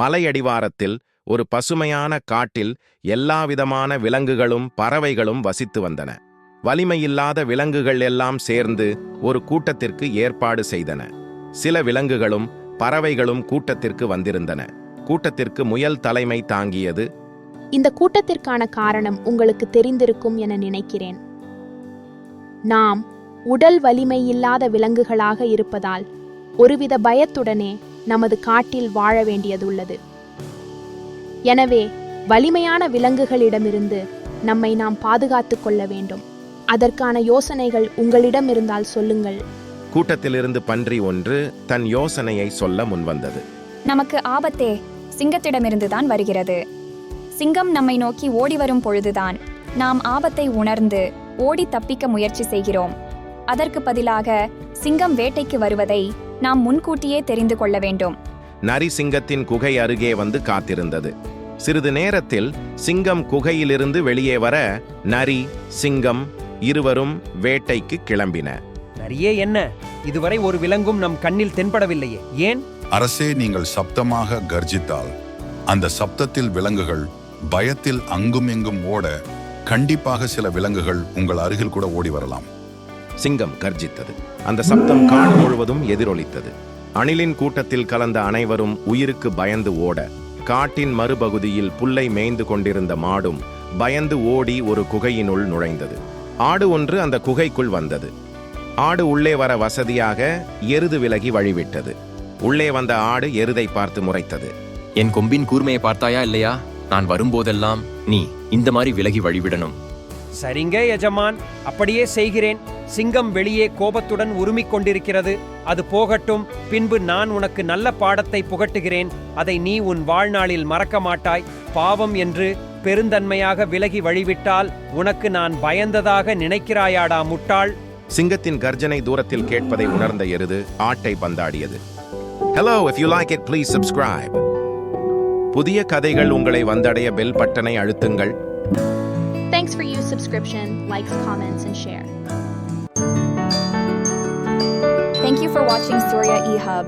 மலையடிவாரத்தில் ஒரு பசுமையான காட்டில் எல்லாவிதமான விலங்குகளும் பறவைகளும் வசித்து வந்தன. வலிமையில்லாத விலங்குகள் எல்லாம் சேர்ந்து ஒரு கூட்டத்திற்கு ஏற்பாடு செய்தன. சில விலங்குகளும் பறவைகளும் கூட்டத்திற்கு வந்திருந்தன. கூட்டத்திற்கு முயல் தலைமை தாங்கியது. இந்த கூட்டத்திற்கான காரணம் உங்களுக்கு தெரிந்திருக்கும் என நினைக்கிறேன். நாம் உடல் வலிமையில்லாத விலங்குகளாக இருப்பதால் ஒருவித பயத்துடனே நமது காட்டில் வாழ வேண்டியதுள்ளது. எனவே வலிமையான விலங்குகளிடமிருந்து நம்மை நாம் பாதுகாத்துக் கொள்ள வேண்டும். அதற்கான யோசனைகள் உங்களிடம் இருந்தால் சொல்லுங்கள். கூட்டத்திலிருந்து பன்றி ஒன்று தன் யோசனையை சொல்ல முன்வந்தது. நமக்கு ஆபத்தே சிங்கத்திடமிருந்துதான் வருகிறது. சிங்கம் நம்மை நோக்கி ஓடி வரும் பொழுதுதான் நாம் ஆபத்தை உணர்ந்து ஓடி தப்பிக்க முயற்சி செய்கிறோம். அதற்கு பதிலாக சிங்கம் வேட்டைக்கு வருவதை நாம் முன்கூட்டியே தெரிந்து கொள்ள வேண்டும். நரி சிங்கத்தின் குகை அருகே வந்து காத்திருந்தது. சிறிது நேரத்தில் சிங்கம் குகையிலிருந்து வெளியே வர நரி, சிங்கம் இருவரும் வேட்டைக்கு கிளம்பின. நரியே, என்ன இதுவரை ஒரு விலங்கும் நம் கண்ணில் தென்படவில்லையே, ஏன்? அரசே, நீங்கள் சப்தமாக கர்ஜித்தால் அந்த சப்தத்தில் விலங்குகள் பயத்தில் அங்கும் இங்கும் ஓட கண்டிப்பாக சில விலங்குகள் உங்கள் அருகில் கூட ஓடி வரலாம். சிங்கம் கர்ஜித்தது. அந்த சப்தம் காடு முழுவதும் எதிரொலித்தது. அணிலின் கூட்டத்தில் கலந்த அனைவரும் உயிருக்கு பயந்து ஓட, காட்டின் மறுபகுதியில் புல்லை மேய்ந்து கொண்டிருந்த மாடும் பயந்து ஓடி ஒரு குகையினுள் நுழைந்தது. ஆடு ஒன்று அந்த குகைக்குள் வந்தது. ஆடு உள்ளே வர வசதியாக எருது விலகி வழிவிட்டது. உள்ளே வந்த ஆடு எருதை பார்த்து முறைத்தது. என் கொம்பின் கூர்மையை பார்த்தாயா இல்லையா? நான் வரும்போதெல்லாம் நீ இந்த மாதிரி விலகி வழிவிடணும். சரிங்க எஜமான், அப்படியே செய்கிறேன். சிங்கம் வெளியே கோபத்துடன் உருமிக் கொண்டிருக்கிறது. அது போகட்டும். பின்பு நான் உனக்கு நல்ல பாடத்தை புகட்டுகிறேன். அதை நீ உன் வாழ்நாளில் மறக்க மாட்டாய். பாவம் என்று பெருந்தன்மையாக விலகி வழிவிட்டால் உனக்கு நான் பயந்ததாக நினைக்கிறாயாடா முட்டாள்? சிங்கத்தின் கர்ஜனை தூரத்தில் கேட்பதை உணர்ந்த எருது ஆட்டை பந்தாடியது. Hello, if you like it, please subscribe. புதிய கதைகள் உங்களை வந்தடைய பெல் பட்டனை அழுத்துங்கள். Thanks for your subscription, likes, comments, and share. Thank you for watching Surya eHub.